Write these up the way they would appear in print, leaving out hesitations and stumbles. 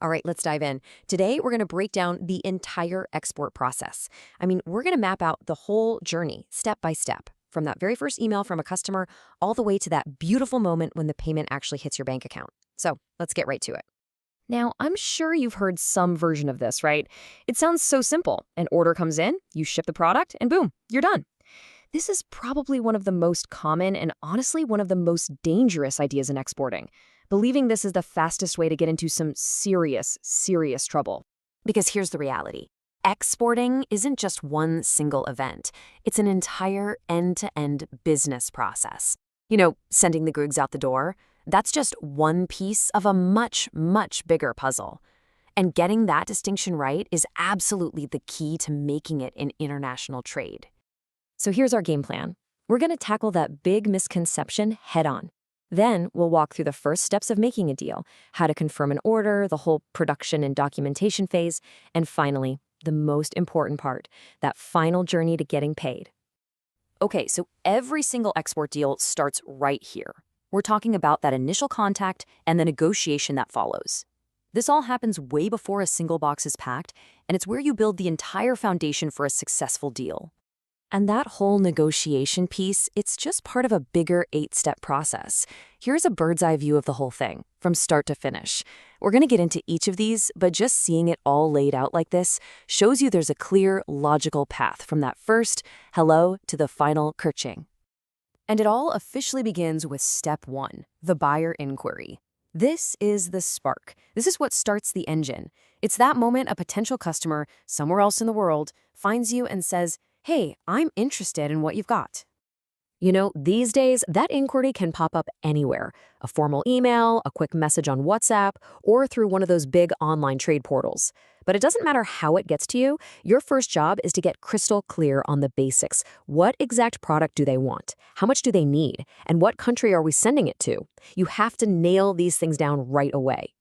All right, let's dive in. Today, we're going to break down the entire export process. We're going to map out the whole journey, step by step, from that very first email from a customer all the way to that beautiful moment when the payment actually hits your bank account. So let's get right to it. Now, I'm sure you've heard some version of this, right? It sounds so simple. An order comes in, you ship the product, and boom, you're done. This is probably one of the most common and honestly one of the most dangerous ideas in exporting. Believing this is the fastest way to get into some serious trouble. Because here's the reality. Exporting isn't just one single event. It's an entire end-to-end business process. Sending the goods out the door, that's just one piece of a much bigger puzzle. And getting that distinction right is absolutely the key to making it in international trade. So here's our game plan. We're going to tackle that big misconception head on. Then we'll walk through the first steps of making a deal, how to confirm an order, the whole production and documentation phase, and finally, the most important part, that final journey to getting paid. Okay, so every single export deal starts right here. We're talking about that initial contact and the negotiation that follows. This all happens way before a single box is packed, and it's where you build the entire foundation for a successful deal. And that whole negotiation piece, it's just part of a bigger 8-step process. Here's a bird's eye view of the whole thing, from start to finish. We're going to get into each of these, but just seeing it all laid out like this shows you there's a clear, logical path from that first hello to the final kerching. And it all officially begins with step 1, the buyer inquiry. This is the spark. This is what starts the engine. It's that moment a potential customer, somewhere else in the world, finds you and says, "Hey, I'm interested in what you've got." These days, that inquiry can pop up anywhere. A formal email, a quick message on WhatsApp, or through one of those big online trade portals. But it doesn't matter how it gets to you. Your first job is to get crystal clear on the basics. What exact product do they want? How much do they need? And what country are we sending it to? You have to nail these things down right away.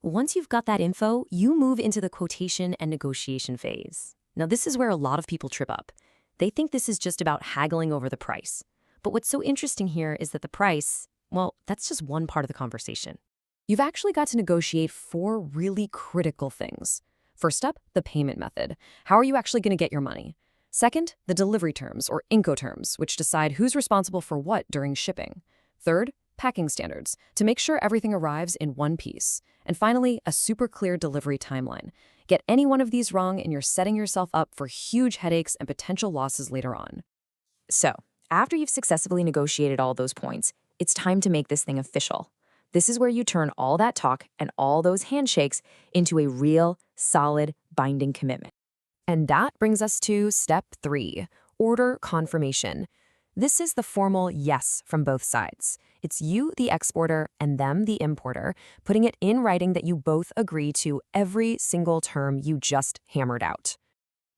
Once you've got that info, you move into the quotation and negotiation phase. Now, this is where a lot of people trip up. They think this is just about haggling over the price. But what's so interesting here is that the price, well, that's just one part of the conversation. You've actually got to negotiate 4 really critical things. First up, the payment method. How are you actually going to get your money? Second, the delivery terms, or Incoterms, which decide who's responsible for what during shipping. Third, packing standards, to make sure everything arrives in one piece. And finally, a super clear delivery timeline. Get any one of these wrong and you're setting yourself up for huge headaches and potential losses later on. So, after you've successfully negotiated all those points, it's time to make this thing official. This is where you turn all that talk and all those handshakes into a real, solid, binding commitment. And that brings us to step 3, order confirmation. This is the formal yes from both sides. It's you, the exporter, and them, the importer, putting it in writing that you both agree to every single term you just hammered out.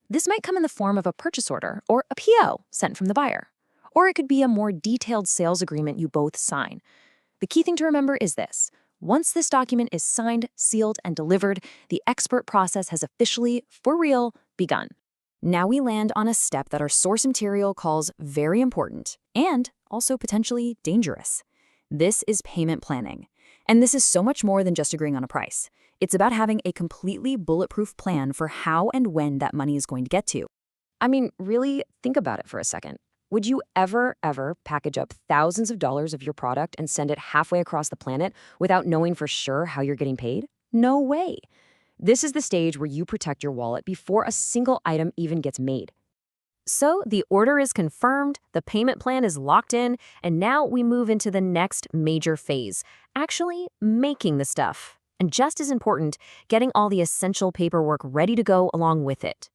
This might come in the form of a purchase order or a PO sent from the buyer. Or it could be a more detailed sales agreement you both sign. The key thing to remember is this. Once this document is signed, sealed, and delivered, the export process has officially, for real, begun. Now we land on a step that our source material calls very important and also potentially dangerous. This is payment planning. And this is so much more than just agreeing on a price. It's about having a completely bulletproof plan for how and when that money is going to get to you. Really, think about it for a second. Would you ever package up thousands of dollars of your product and send it halfway across the planet without knowing for sure how you're getting paid? No way. This is the stage where you protect your wallet before a single item even gets made. So the order is confirmed, the payment plan is locked in, and now we move into the next major phase, actually making the stuff. And just as important, getting all the essential paperwork ready to go along with it.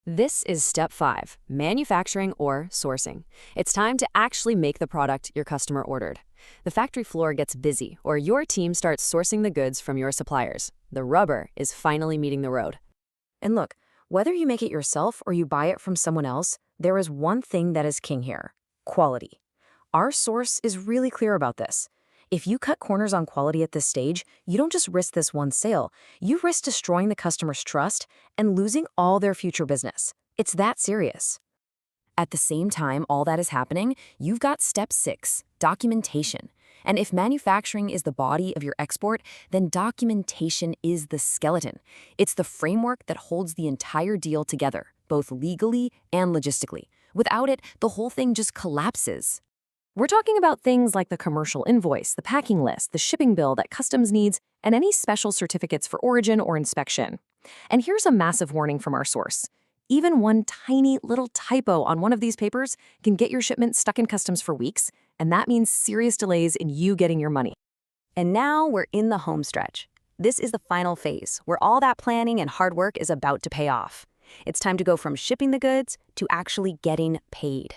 This is step 5, manufacturing or sourcing. It's time to actually make the product your customer ordered. The factory floor gets busy, or your team starts sourcing the goods from your suppliers. The rubber is finally meeting the road. And look, whether you make it yourself or you buy it from someone else, there is one thing that is king here: quality. Our source is really clear about this. If you cut corners on quality at this stage, you don't just risk this one sale. You risk destroying the customer's trust and losing all their future business. It's that serious. At the same time all that is happening, you've got step 6, documentation. And if manufacturing is the body of your export, then documentation is the skeleton. It's the framework that holds the entire deal together, both legally and logistically. Without it, the whole thing just collapses. We're talking about things like the commercial invoice, the packing list, the shipping bill that customs needs, and any special certificates for origin or inspection. And here's a massive warning from our source. Even one tiny little typo on one of these papers can get your shipment stuck in customs for weeks, and that means serious delays in you getting your money. And now we're in the home stretch. This is the final phase, where all that planning and hard work is about to pay off. It's time to go from shipping the goods to actually getting paid.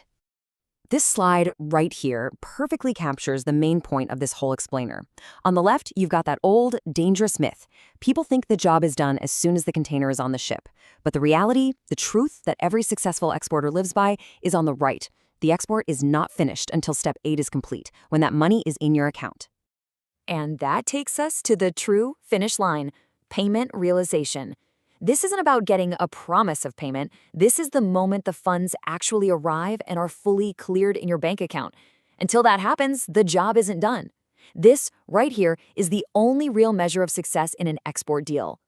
This slide right here perfectly captures the main point of this whole explainer. On the left, you've got that old, dangerous myth. People think the job is done as soon as the container is on the ship. But the reality, the truth that every successful exporter lives by, is on the right. The export is not finished until step 8 is complete, when that money is in your account. And that takes us to the true finish line, payment realization. This isn't about getting a promise of payment. This is the moment the funds actually arrive and are fully cleared in your bank account. Until that happens, the job isn't done. This, right here, is the only real measure of success in an export deal.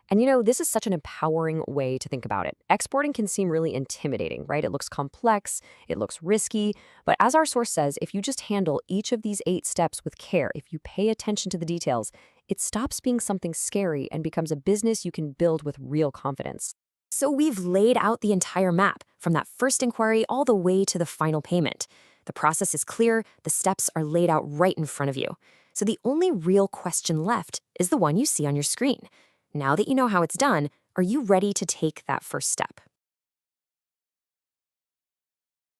And this is such an empowering way to think about it. Exporting can seem really intimidating, right? It looks complex, it looks risky, but as our source says, if you just handle each of these 8 steps with care, if you pay attention to the details, it stops being something scary and becomes a business you can build with real confidence. So we've laid out the entire map, from that first inquiry all the way to the final payment. The process is clear, the steps are laid out right in front of you. So the only real question left is the one you see on your screen. Now that you know how it's done, are you ready to take that first step?